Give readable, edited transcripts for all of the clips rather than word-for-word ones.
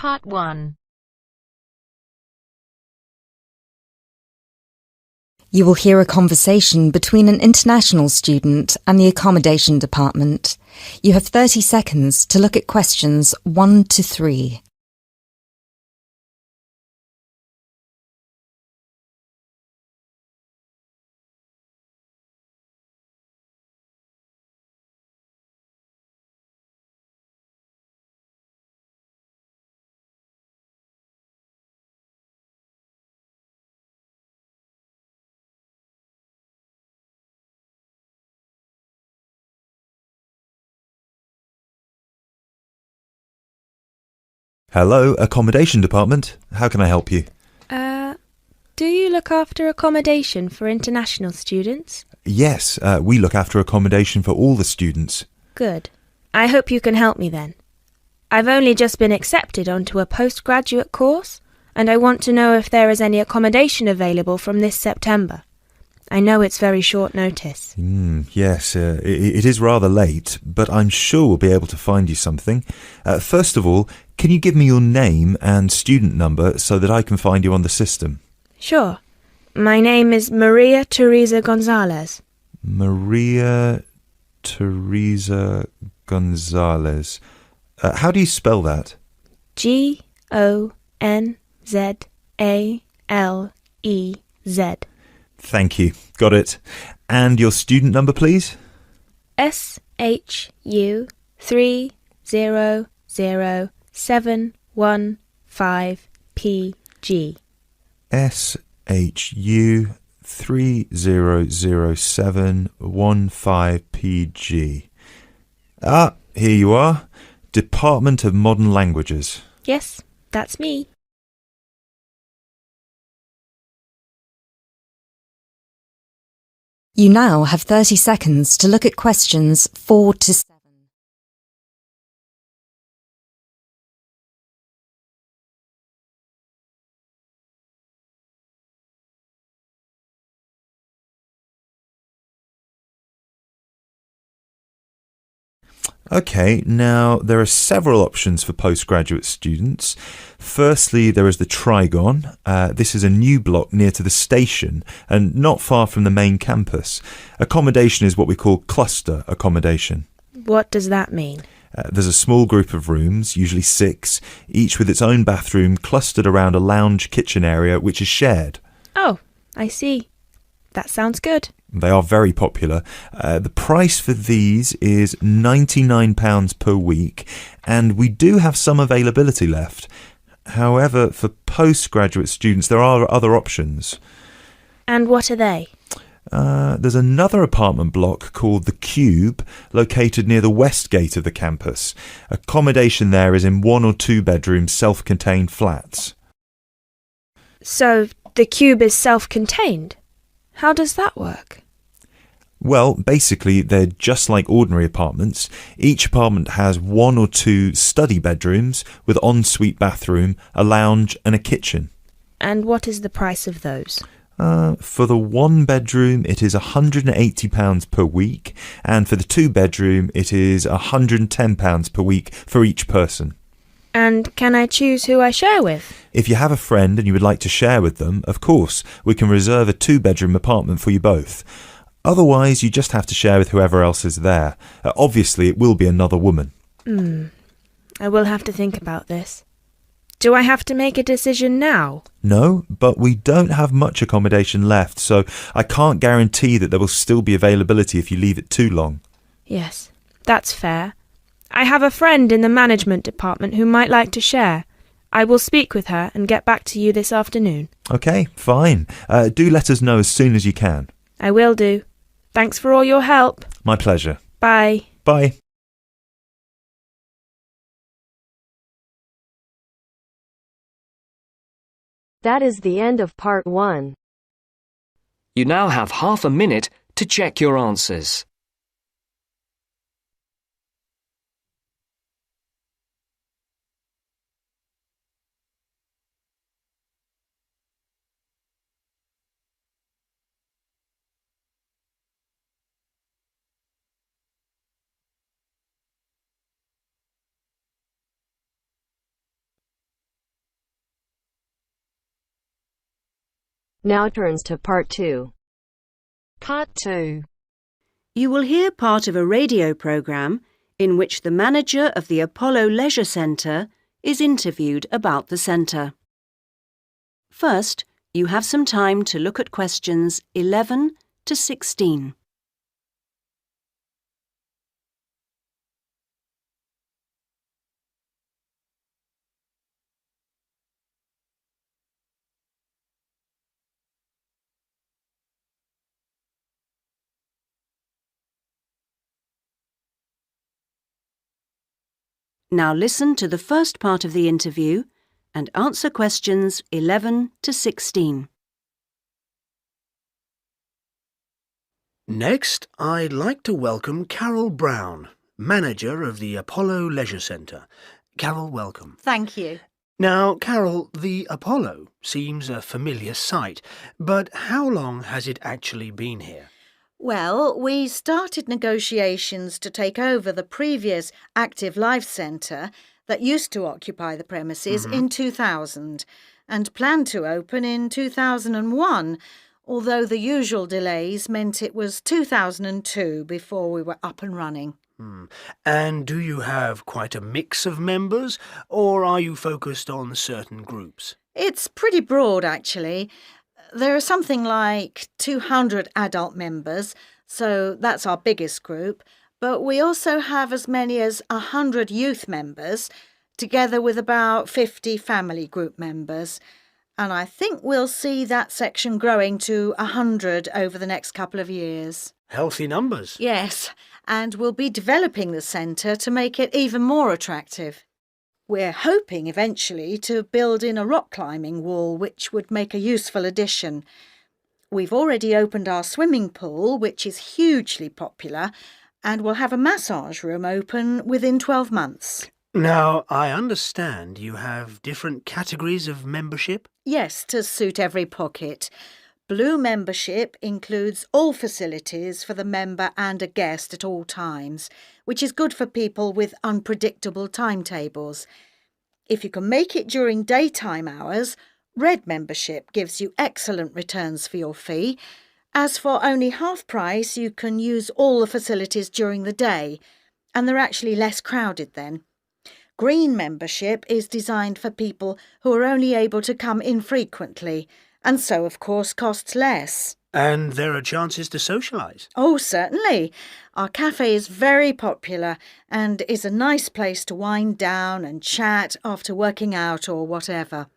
Part 1. You will hear a conversation between an international student and the accommodation department. You have 30 seconds to look at questions 1 to 3. Hello, accommodation department. How can I help you? Do you look after accommodation for international students? Yes, we look after accommodation for all the students. Good. I hope you can help me then. I've only just been accepted onto a postgraduate course, and I want to know if there is any accommodation available from this September. I know it's very short notice. Yes, it is rather late, but I'm sure we'll be able to find you something. First of all, can you give me your name and student number so that I can find you on the system? Sure. My name is Maria Teresa Gonzalez. Maria Teresa Gonzalez. How do you spell that? Gonzalez. Thank you. Got it. And your student number, please? SHU 300715PG. SHU 300715PG. Ah, here you are. Department of Modern Languages. Yes, that's me. You now have 30 seconds to look at questions 4 to 7. Okay, now there are several options for postgraduate students. Firstly, there is the Trigon. This is a new block near to the station and not far from the main campus. Accommodation is what we call cluster accommodation. What does that mean? There's a small group of rooms, usually 6, each with its own bathroom clustered around a lounge kitchen area which is shared. Oh, I see. That sounds good. They are very popular. The price for these is £99 per week, and we do have some availability left. However, for postgraduate students, there are other options. And what are they? There's another apartment block called The Cube, located near the west gate of the campus. Accommodation there is in 1 or 2 bedroom self-contained flats. So, the cube is self-contained? How does that work? Well, basically, they're just like ordinary apartments. Each apartment has 1 or 2 study bedrooms with ensuite bathroom, a lounge and a kitchen. And what is the price of those? For the 1 bedroom, it is £180 per week, and for the 2 bedroom, it is £110 per week for each person. And can I choose who I share with? If you have a friend and you would like to share with them, of course, we can reserve a 2-bedroom apartment for you both. Otherwise, you just have to share with whoever else is there. Obviously, it will be another woman. I will have to think about this. Do I have to make a decision now? No, but we don't have much accommodation left, so I can't guarantee that there will still be availability if you leave it too long. Yes, that's fair. I have a friend in the management department who might like to share. I will speak with her and get back to you this afternoon. Okay, fine. Do let us know as soon as you can. I will do. Thanks for all your help. My pleasure. Bye. Bye. That is the end of Part 1. You now have half a minute to check your answers. Now turns to Part 2. Part 2. You will hear part of a radio programme in which the manager of the Apollo Leisure Centre is interviewed about the centre. First, you have some time to look at questions 11 to 16. Now listen to the first part of the interview and answer questions 11 to 16. Next, I'd like to welcome Carol Brown, manager of the Apollo Leisure Centre. Carol, welcome. Thank you. Now, Carol, the Apollo seems a familiar sight, but how long has it actually been here? Well, we started negotiations to take over the previous Active Life Centre that used to occupy the premises in 2000 and planned to open in 2001, although the usual delays meant it was 2002 before we were up and running. And do you have quite a mix of members, or are you focused on certain groups? It's pretty broad, actually. There are something like 200 adult members, so that's our biggest group, but we also have as many as 100 youth members, together with about 50 family group members. And I think we'll see that section growing to 100 over the next couple of years. Healthy numbers. Yes, and we'll be developing the centre to make it even more attractive. We're hoping eventually to build in a rock climbing wall, which would make a useful addition. We've already opened our swimming pool, which is hugely popular, and we'll have a massage room open within 12 months. Now, I understand you have different categories of membership? Yes, to suit every pocket. Blue membership includes all facilities for the member and a guest at all times, which is good for people with unpredictable timetables. If you can make it during daytime hours, red membership gives you excellent returns for your fee. As for only half price, you can use all the facilities during the day, and they're actually less crowded then. Green membership is designed for people who are only able to come infrequently, and so, of course, costs less. And there are chances to socialise? Oh, certainly. Our cafe is very popular and is a nice place to wind down and chat after working out or whatever.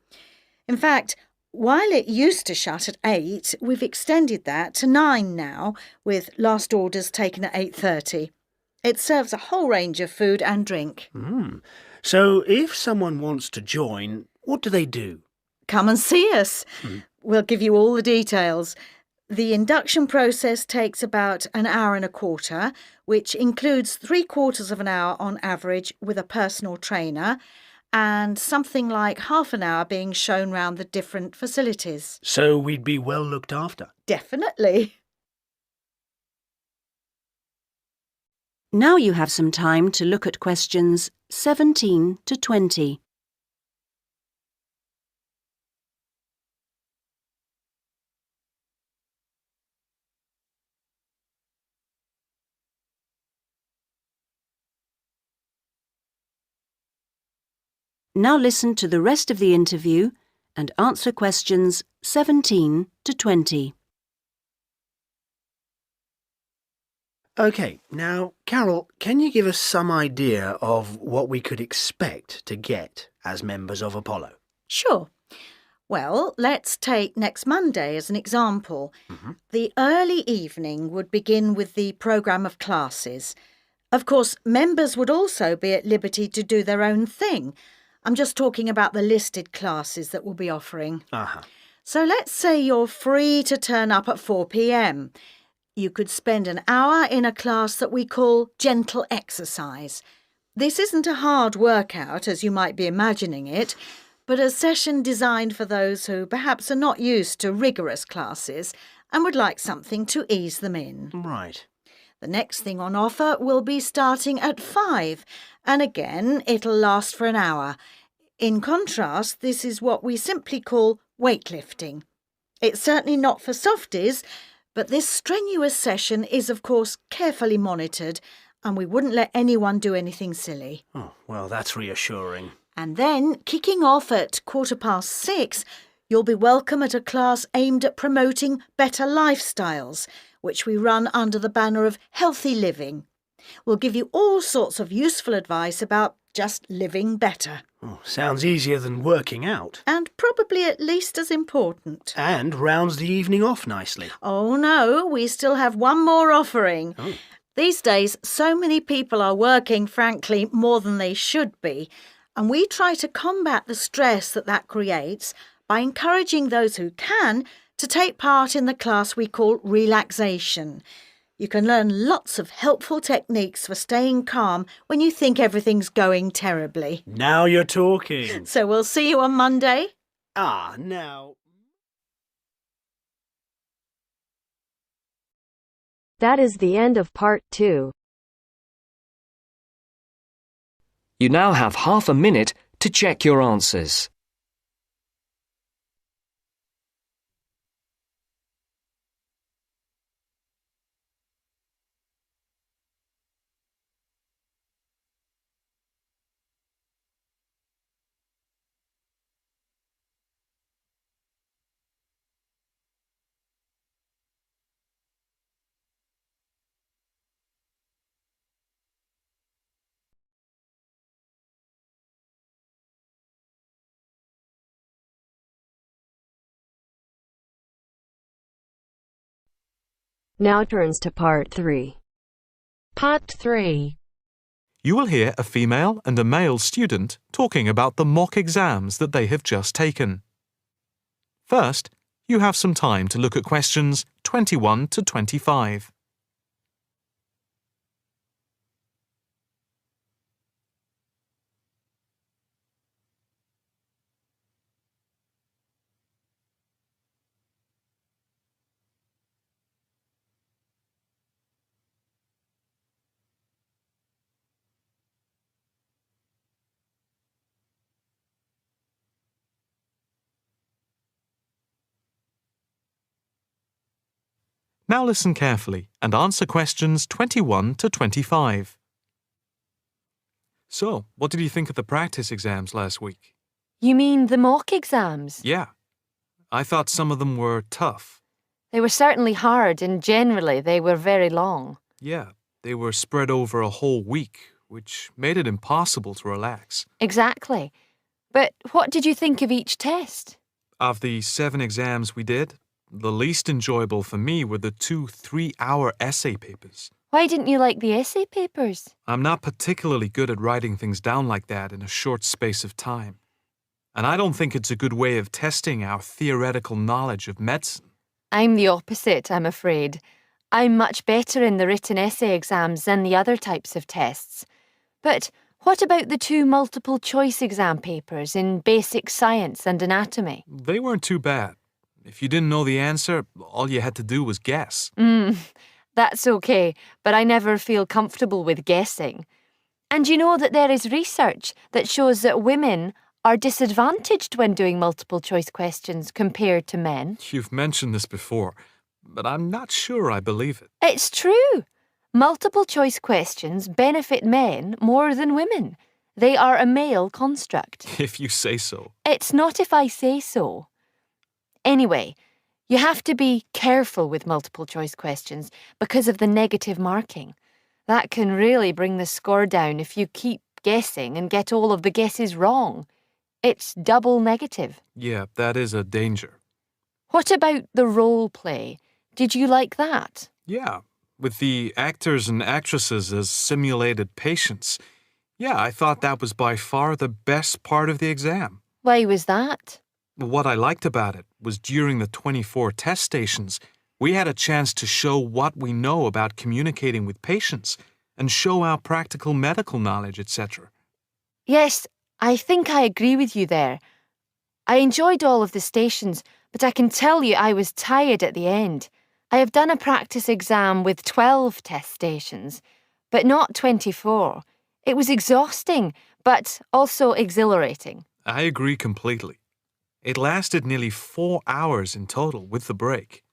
In fact, while it used to shut at 8, we've extended that to 9 now, with last orders taken at 8:30. It serves a whole range of food and drink. So if someone wants to join, what do they do? Come and see us. We'll give you all the details. The induction process takes about an hour and a quarter, which includes 3/4 of an hour on average with a personal trainer and something like half an hour being shown round the different facilities. So we'd be well looked after? Definitely. Now you have some time to look at questions 17 to 20. Now listen to the rest of the interview and answer questions 17 to 20. OK, now, Carol, can you give us some idea of what we could expect to get as members of Apollo? Sure. Well, let's take next Monday as an example. The early evening would begin with the programme of classes. Of course, members would also be at liberty to do their own thing. I'm just talking about the listed classes that we'll be offering. So let's say you're free to turn up at 4 p.m. You could spend an hour in a class that we call gentle exercise. This isn't a hard workout, as you might be imagining it, but a session designed for those who perhaps are not used to rigorous classes and would like something to ease them in. Right. The next thing on offer will be starting at 5, and again, it'll last for an hour. In contrast, this is what we simply call weightlifting. It's certainly not for softies, but this strenuous session is, of course, carefully monitored, and we wouldn't let anyone do anything silly. Oh, well, that's reassuring. And then, kicking off at 6:15, you'll be welcome at a class aimed at promoting better lifestyles, which we run under the banner of healthy living. We'll give you all sorts of useful advice about just living better. Oh, sounds easier than working out. And probably at least as important. And rounds the evening off nicely. Oh no, we still have one more offering. Oh. These days, so many people are working, frankly, more than they should be, and we try to combat the stress that creates by encouraging those who can to take part in the class we call relaxation. You can learn lots of helpful techniques for staying calm when you think everything's going terribly. Now you're talking. So we'll see you on Monday. Now... That is the end of part 2. You now have half a minute to check your answers. Now turns to part 3. Part 3. You will hear a female and a male student talking about the mock exams that they have just taken. First, you have some time to look at questions 21 to 25. Now listen carefully and answer questions 21 to 25. So, what did you think of the practice exams last week? You mean the mock exams? Yeah. I thought some of them were tough. They were certainly hard and generally they were very long. Yeah, they were spread over a whole week, which made it impossible to relax. Exactly. But what did you think of each test? Of the 7 exams we did, the least enjoyable for me were the 2 3-hour essay papers. Why didn't you like the essay papers? I'm not particularly good at writing things down like that in a short space of time. And I don't think it's a good way of testing our theoretical knowledge of medicine. I'm the opposite, I'm afraid. I'm much better in the written essay exams than the other types of tests. But what about the 2 multiple-choice exam papers in basic science and anatomy? They weren't too bad. If you didn't know the answer, all you had to do was guess. That's okay, but I never feel comfortable with guessing. And you know that there is research that shows that women are disadvantaged when doing multiple-choice questions compared to men. You've mentioned this before, but I'm not sure I believe it. It's true. Multiple-choice questions benefit men more than women. They are a male construct. If you say so. It's not if I say so. Anyway, you have to be careful with multiple-choice questions because of the negative marking. That can really bring the score down if you keep guessing and get all of the guesses wrong. It's double negative. Yeah, that is a danger. What about the role play? Did you like that? Yeah, with the actors and actresses as simulated patients. Yeah, I thought that was by far the best part of the exam. Why was that? What I liked about it was during the 24 test stations, we had a chance to show what we know about communicating with patients and show our practical medical knowledge, etc. Yes, I think I agree with you there. I enjoyed all of the stations, but I can tell you I was tired at the end. I have done a practice exam with 12 test stations, but not 24. It was exhausting, but also exhilarating. I agree completely. It lasted nearly 4 hours in total with the break.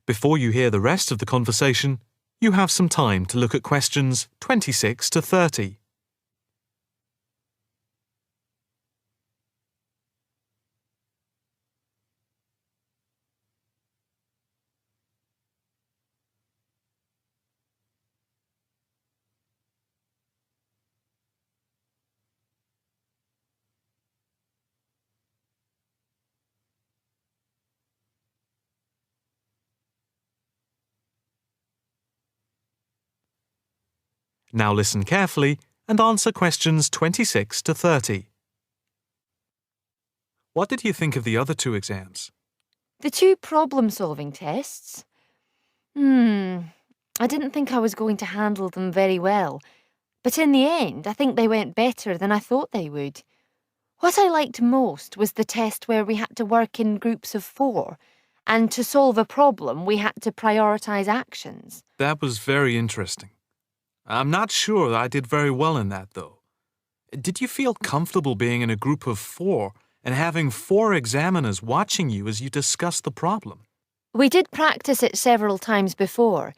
Before you hear the rest of the conversation, you have some time to look at questions 26 to 30. Now listen carefully and answer questions 26 to 30. What did you think of the other 2 exams? The 2 problem-solving tests? I didn't think I was going to handle them very well. But in the end, I think they went better than I thought they would. What I liked most was the test where we had to work in groups of 4, and to solve a problem, we had to prioritise actions. That was very interesting. I'm not sure that I did very well in that, though. Did you feel comfortable being in a group of 4 and having 4 examiners watching you as you discussed the problem? We did practice it several times before.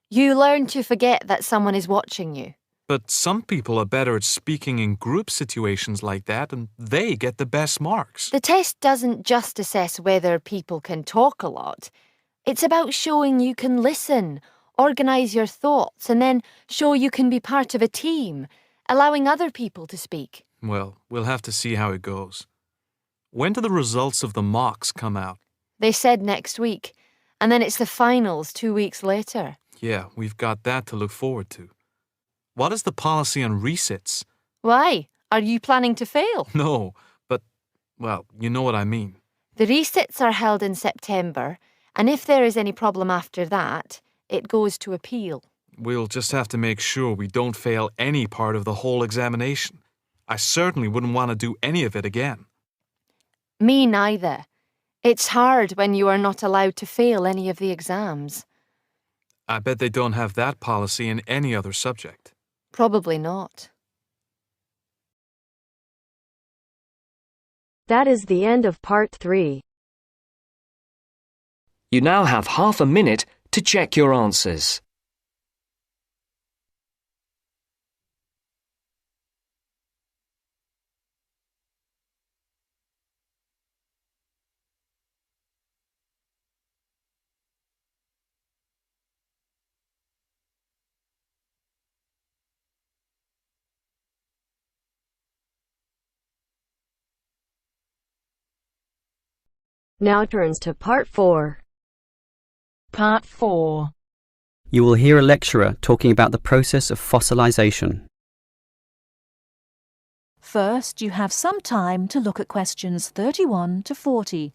You learn to forget that someone is watching you. But some people are better at speaking in group situations like that, and they get the best marks. The test doesn't just assess whether people can talk a lot. It's about showing you can listen, organise your thoughts, and then show you can be part of a team, allowing other people to speak. Well, we'll have to see how it goes. When do the results of the mocks come out? They said next week, and then it's the finals 2 weeks later. Yeah, we've got that to look forward to. What is the policy on resits? Why? Are you planning to fail? No, but, well, you know what I mean. The resits are held in September, and if there is any problem after that, it goes to appeal. We'll just have to make sure we don't fail any part of the whole examination. I certainly wouldn't want to do any of it again. Me neither. It's hard when you are not allowed to fail any of the exams. I bet they don't have that policy in any other subject. Probably not. That is the end of part 3. You now have half a minute to check your answers. Now turns to part 4. Part 4. You will hear a lecturer talking about the process of fossilization. First, you have some time to look at questions 31 to 40.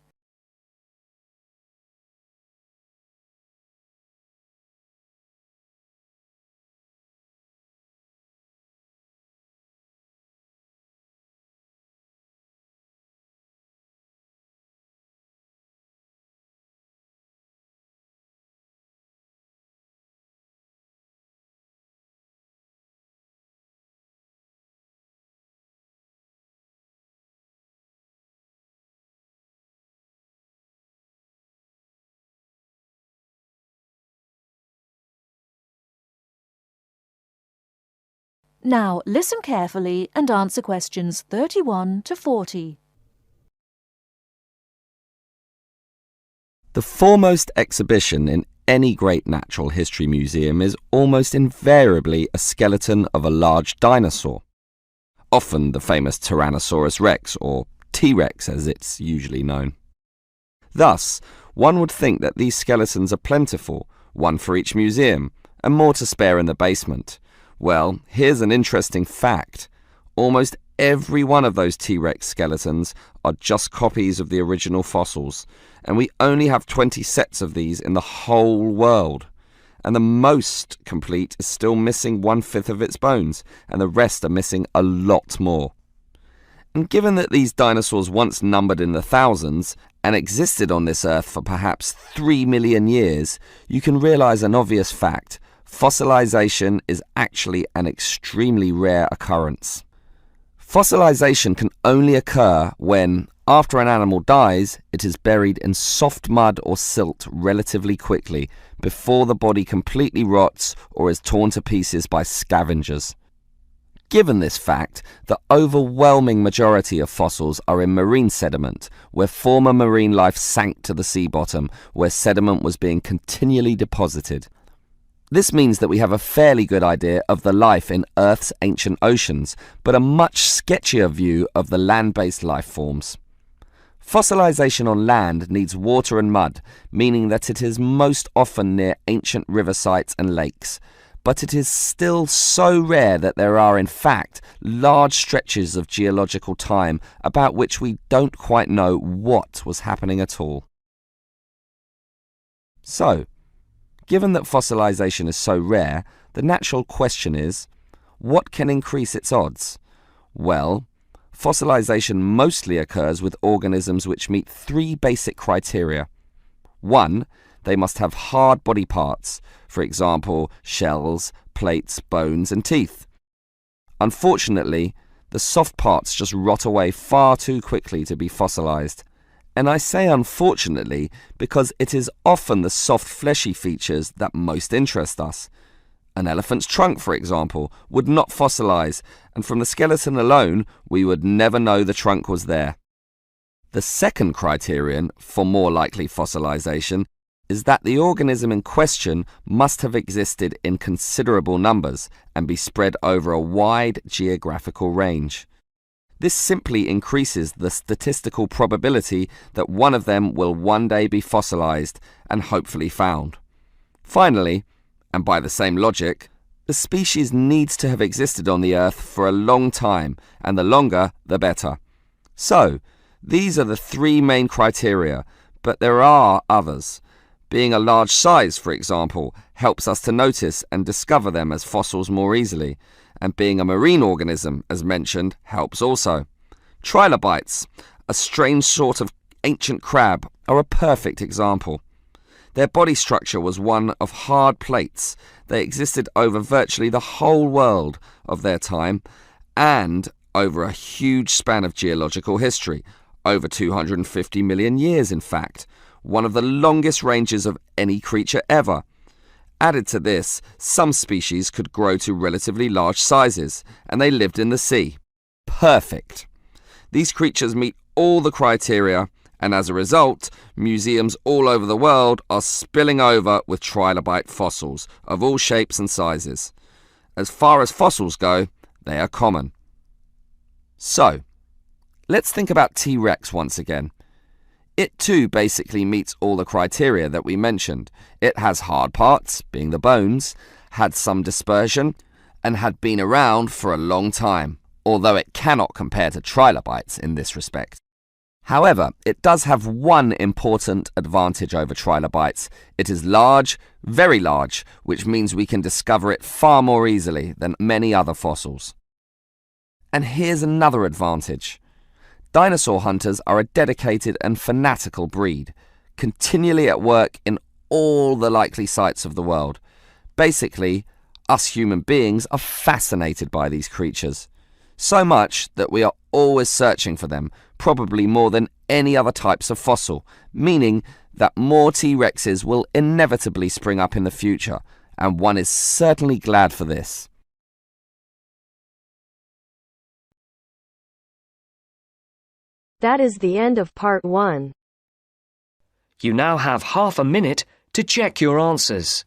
Now listen carefully and answer questions 31 to 40. The foremost exhibition in any great natural history museum is almost invariably a skeleton of a large dinosaur, often the famous Tyrannosaurus rex, or T-Rex as it's usually known. Thus, one would think that these skeletons are plentiful, one for each museum, and more to spare in the basement. Well, here's an interesting fact. Almost every one of those T-Rex skeletons are just copies of the original fossils, and we only have 20 sets of these in the whole world. And the most complete is still missing 1/5 of its bones, and the rest are missing a lot more. And given that these dinosaurs once numbered in the thousands and existed on this earth for perhaps 3 million years, you can realize an obvious fact. Fossilization is actually an extremely rare occurrence. Fossilization can only occur when, after an animal dies, it is buried in soft mud or silt relatively quickly before the body completely rots or is torn to pieces by scavengers. Given this fact, the overwhelming majority of fossils are in marine sediment, where former marine life sank to the sea bottom, where sediment was being continually deposited. This means that we have a fairly good idea of the life in Earth's ancient oceans, but a much sketchier view of the land-based life forms. Fossilization on land needs water and mud, meaning that it is most often near ancient river sites and lakes. But it is still so rare that there are, in fact, large stretches of geological time about which we don't quite know what was happening at all. So, given that fossilization is so rare, the natural question is, what can increase its odds? Well, fossilization mostly occurs with organisms which meet three basic criteria. 1. They must have hard body parts, for example, shells, plates, bones and teeth. Unfortunately, the soft parts just rot away far too quickly to be fossilized. And I say unfortunately because it is often the soft fleshy features that most interest us. An elephant's trunk, for example, would not fossilize, and from the skeleton alone, we would never know the trunk was there. The second criterion for more likely fossilization is that the organism in question must have existed in considerable numbers and be spread over a wide geographical range. This simply increases the statistical probability that one of them will one day be fossilized and hopefully found. Finally, and by the same logic, the species needs to have existed on the Earth for a long time, and the longer, the better. So, these are the three main criteria, but there are others. Being a large size, for example, helps us to notice and discover them as fossils more easily, and being a marine organism, as mentioned, helps also. Trilobites, a strange sort of ancient crab, are a perfect example. Their body structure was one of hard plates. They existed over virtually the whole world of their time and over a huge span of geological history, over 250 million years in fact, one of the longest ranges of any creature ever. Added to this, some species could grow to relatively large sizes, and they lived in the sea. Perfect. These creatures meet all the criteria, and as a result, museums all over the world are spilling over with trilobite fossils of all shapes and sizes. As far as fossils go, they are common. So, let's think about T-Rex once again. It too basically meets all the criteria that we mentioned. It has hard parts, being the bones, had some dispersion, and had been around for a long time, although it cannot compare to trilobites in this respect. However, it does have one important advantage over trilobites. It is large, very large, which means we can discover it far more easily than many other fossils. And here's another advantage. Dinosaur hunters are a dedicated and fanatical breed, continually at work in all the likely sites of the world. Basically, us human beings are fascinated by these creatures. So much that we are always searching for them, probably more than any other types of fossil, meaning that more T-Rexes will inevitably spring up in the future, and one is certainly glad for this. That is the end of part 1. You now have half a minute to check your answers.